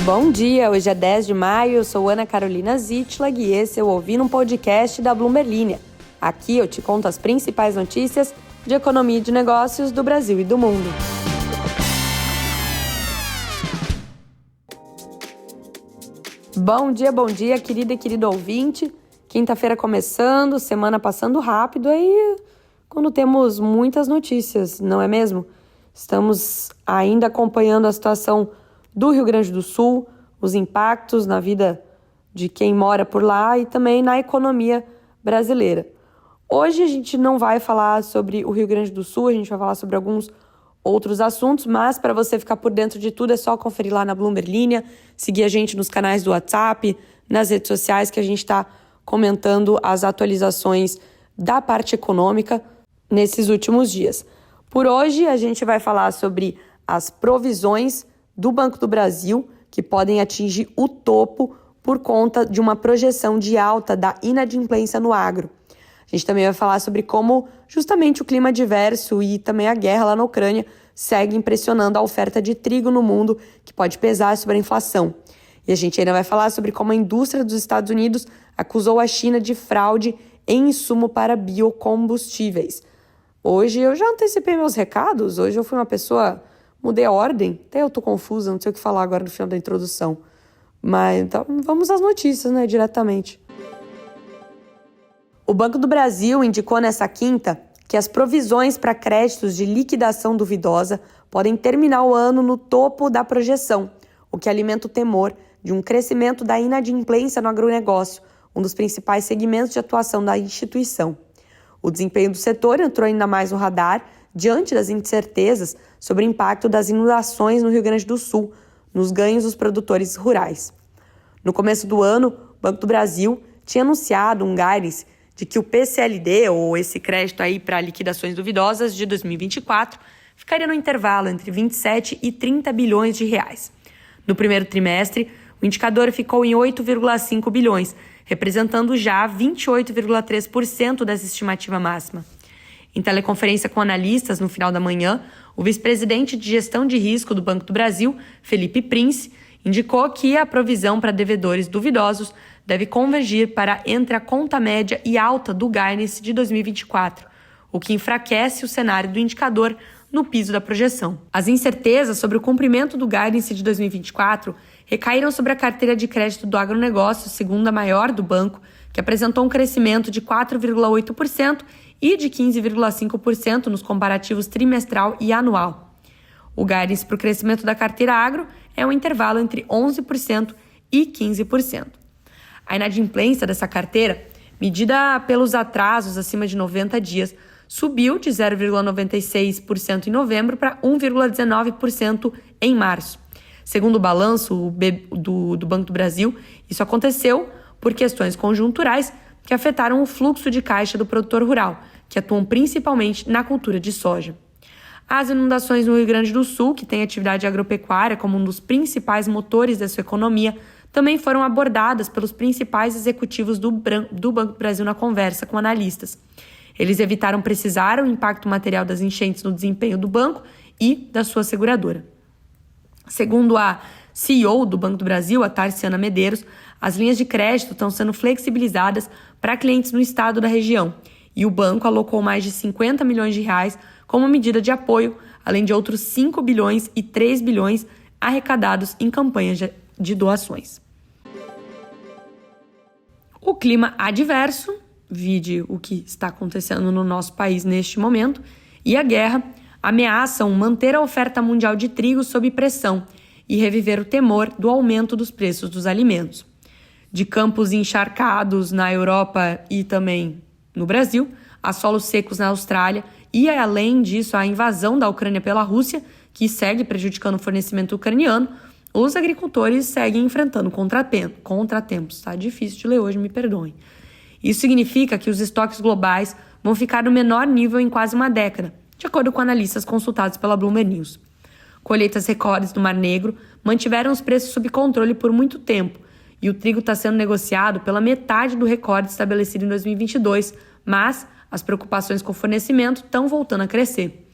Bom dia, hoje é 10 de maio, eu sou Ana Carolina Zitlag e esse eu ouvi num podcast da Bloomberg Linha. Aqui eu te conto as principais notícias de economia e de negócios do Brasil e do mundo. Bom dia, querida e querido ouvinte. Quinta-feira começando, semana passando rápido, aí quando temos muitas notícias, não é mesmo? Estamos ainda acompanhando a situação do Rio Grande do Sul, os impactos na vida de quem mora por lá e também na economia brasileira. Hoje a gente não vai falar sobre o Rio Grande do Sul, a gente vai falar sobre alguns outros assuntos, mas para você ficar por dentro de tudo é só conferir lá na Bloomberg Linha, seguir a gente nos canais do WhatsApp, nas redes sociais que a gente está comentando as atualizações da parte econômica nesses últimos dias. Por hoje a gente vai falar sobre as provisões do Banco do Brasil, que podem atingir o topo por conta de uma projeção de alta da inadimplência no agro. A gente também vai falar sobre como justamente o clima adverso e também a guerra lá na Ucrânia seguem pressionando a oferta de trigo no mundo, que pode pesar sobre a inflação. E a gente ainda vai falar sobre como a indústria dos Estados Unidos acusou a China de fraude em insumo para biocombustíveis. Hoje eu já antecipei meus recados, hoje eu fui uma pessoa... Mudei a ordem, até eu tô confusa, não sei o que falar agora no final da introdução. Mas então, vamos às notícias, né, diretamente. O Banco do Brasil indicou nessa quinta que as provisões para créditos de liquidação duvidosa podem terminar o ano no topo da projeção, o que alimenta o temor de um crescimento da inadimplência no agronegócio, um dos principais segmentos de atuação da instituição. O desempenho do setor entrou ainda mais no radar diante das incertezas sobre o impacto das inundações no Rio Grande do Sul, nos ganhos dos produtores rurais. No começo do ano, o Banco do Brasil tinha anunciado um guidance de que o PCLD, ou esse crédito aí para liquidações duvidosas de 2024, ficaria no intervalo entre 27 e 30 bilhões de reais. No primeiro trimestre, o indicador ficou em 8,5 bilhões, representando já 28,3% dessa estimativa máxima. Em teleconferência com analistas no final da manhã, o vice-presidente de gestão de risco do Banco do Brasil, Felipe Prince, indicou que a provisão para devedores duvidosos deve convergir para entre a conta média e alta do guidance de 2024, o que enfraquece o cenário do indicador no piso da projeção. As incertezas sobre o cumprimento do guidance de 2024 recaíram sobre a carteira de crédito do agronegócio, segunda maior do banco, que apresentou um crescimento de 4,8% e de 15,5% nos comparativos trimestral e anual. O guidance para o crescimento da carteira agro é um intervalo entre 11% e 15%. A inadimplência dessa carteira, medida pelos atrasos acima de 90 dias, subiu de 0,96% em novembro para 1,19% em março. Segundo o balanço do Banco do Brasil, isso aconteceu por questões conjunturais que afetaram o fluxo de caixa do produtor rural, que atuam principalmente na cultura de soja. As inundações no Rio Grande do Sul, que tem atividade agropecuária como um dos principais motores da sua economia, também foram abordadas pelos principais executivos do Banco do Brasil na conversa com analistas. Eles evitaram precisar o impacto material das enchentes no desempenho do banco e da sua seguradora. Segundo a CEO do Banco do Brasil, a Tarciana Medeiros, as linhas de crédito estão sendo flexibilizadas para clientes no estado da região e o banco alocou mais de 50 milhões de reais como medida de apoio, além de outros 5 bilhões e 3 bilhões arrecadados em campanhas de doações. O clima adverso, vide o que está acontecendo no nosso país neste momento, e a guerra ameaçam manter a oferta mundial de trigo sob pressão e reviver o temor do aumento dos preços dos alimentos. De campos encharcados na Europa e também no Brasil, a solos secos na Austrália e, além disso, a invasão da Ucrânia pela Rússia, que segue prejudicando o fornecimento ucraniano, os agricultores seguem enfrentando contratempos. Tá difícil de ler hoje, me perdoem. Isso significa que os estoques globais vão ficar no menor nível em quase uma década, de acordo com analistas consultados pela Bloomberg News. Colheitas recordes do Mar Negro mantiveram os preços sob controle por muito tempo, e o trigo está sendo negociado pela metade do recorde estabelecido em 2022, mas as preocupações com o fornecimento estão voltando a crescer.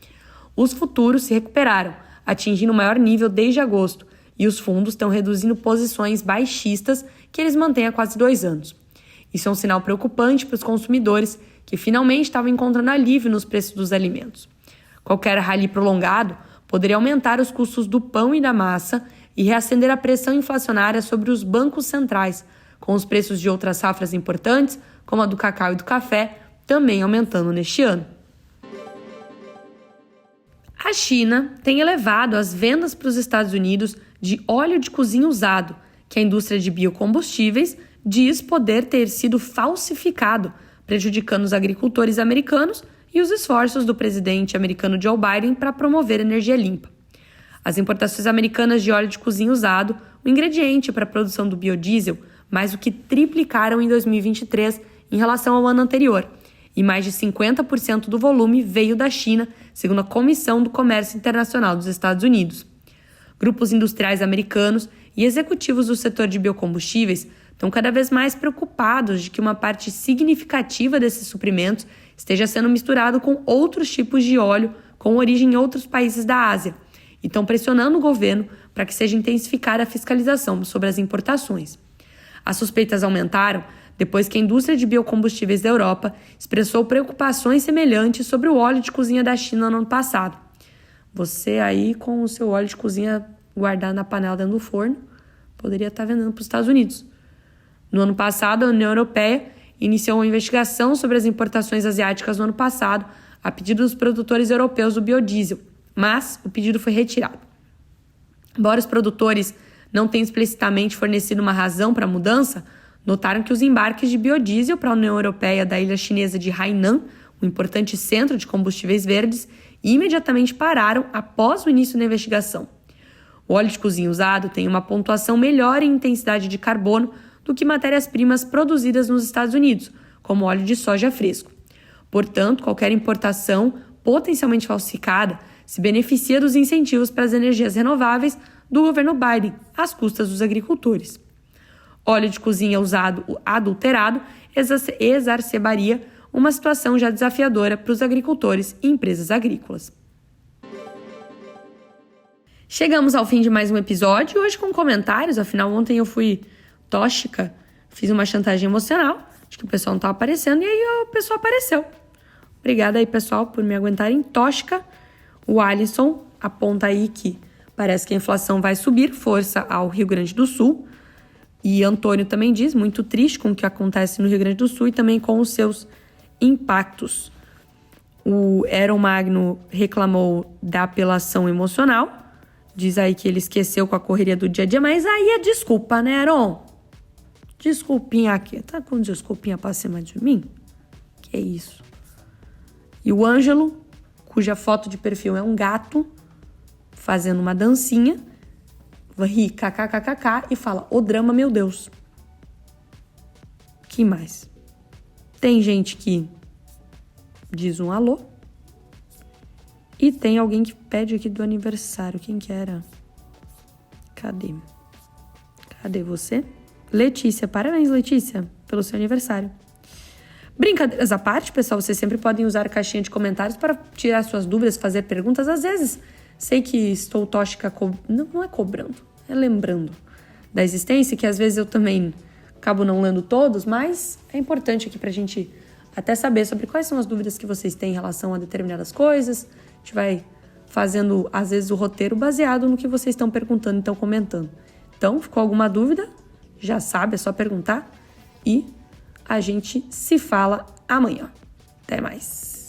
Os futuros se recuperaram, atingindo o maior nível desde agosto, e os fundos estão reduzindo posições baixistas que eles mantêm há quase 2 anos. Isso é um sinal preocupante para os consumidores que finalmente estavam encontrando alívio nos preços dos alimentos. Qualquer rally prolongado poderia aumentar os custos do pão e da massa e reacender a pressão inflacionária sobre os bancos centrais, com os preços de outras safras importantes, como a do cacau e do café, também aumentando neste ano. A China tem elevado as vendas para os Estados Unidos de óleo de cozinha usado, que a indústria de biocombustíveis diz poder ter sido falsificado, prejudicando os agricultores americanos e os esforços do presidente americano Joe Biden para promover energia limpa. As importações americanas de óleo de cozinha usado, o ingrediente para a produção do biodiesel, mais do que triplicaram em 2023 em relação ao ano anterior, e mais de 50% do volume veio da China, segundo a Comissão do Comércio Internacional dos Estados Unidos. Grupos industriais americanos e executivos do setor de biocombustíveis estão cada vez mais preocupados de que uma parte significativa desses suprimentos esteja sendo misturado com outros tipos de óleo com origem em outros países da Ásia, e estão pressionando o governo para que seja intensificada a fiscalização sobre as importações. As suspeitas aumentaram depois que a indústria de biocombustíveis da Europa expressou preocupações semelhantes sobre o óleo de cozinha da China no ano passado. Você aí com o seu óleo de cozinha guardado na panela dentro do forno, poderia estar vendendo para os Estados Unidos. No ano passado, a União Europeia iniciou uma investigação sobre as importações asiáticas no ano passado, a pedido dos produtores europeus do biodiesel, mas o pedido foi retirado. Embora os produtores não tenham explicitamente fornecido uma razão para a mudança, notaram que os embarques de biodiesel para a União Europeia da ilha chinesa de Hainan, um importante centro de combustíveis verdes, imediatamente pararam após o início da investigação. O óleo de cozinha usado tem uma pontuação melhor em intensidade de carbono do que matérias-primas produzidas nos Estados Unidos, como óleo de soja fresco. Portanto, qualquer importação potencialmente falsificada se beneficia dos incentivos para as energias renováveis do governo Biden, às custas dos agricultores. Óleo de cozinha usado adulterado exacerbaria uma situação já desafiadora para os agricultores e empresas agrícolas. Chegamos ao fim de mais um episódio, hoje com comentários, afinal ontem eu fui tóxica, fiz uma chantagem emocional, acho que o pessoal não estava aparecendo e aí o pessoal apareceu. Obrigada aí, pessoal, por me aguentarem tóxica. O Alisson aponta aí que parece que a inflação vai subir, força ao Rio Grande do Sul. E Antônio também diz, muito triste com o que acontece no Rio Grande do Sul e também com os seus impactos. O Aaron Magno reclamou da apelação emocional, diz aí que ele esqueceu com a correria do dia a dia, mas aí é desculpa, né, Aaron? Desculpinha aqui, tá com desculpinha pra cima de mim? Que isso? E o Ângelo, cuja foto de perfil é um gato, fazendo uma dancinha, ri kkkk e fala, o drama, meu Deus. Que mais? Tem gente que diz um alô. E tem alguém que pede aqui do aniversário. Quem que era? Cadê? Cadê você? Letícia. Parabéns, Letícia, pelo seu aniversário. Brincadeiras à parte, pessoal, vocês sempre podem usar a caixinha de comentários para tirar suas dúvidas, fazer perguntas. Às vezes, sei que estou tóxica, não é cobrando, é lembrando da existência, que às vezes eu também acabo não lendo todos, mas é importante aqui pra gente até saber sobre quais são as dúvidas que vocês têm em relação a determinadas coisas. A gente vai fazendo, às vezes, o roteiro baseado no que vocês estão perguntando e estão comentando. Então, ficou alguma dúvida? Já sabe, é só perguntar e a gente se fala amanhã. Até mais!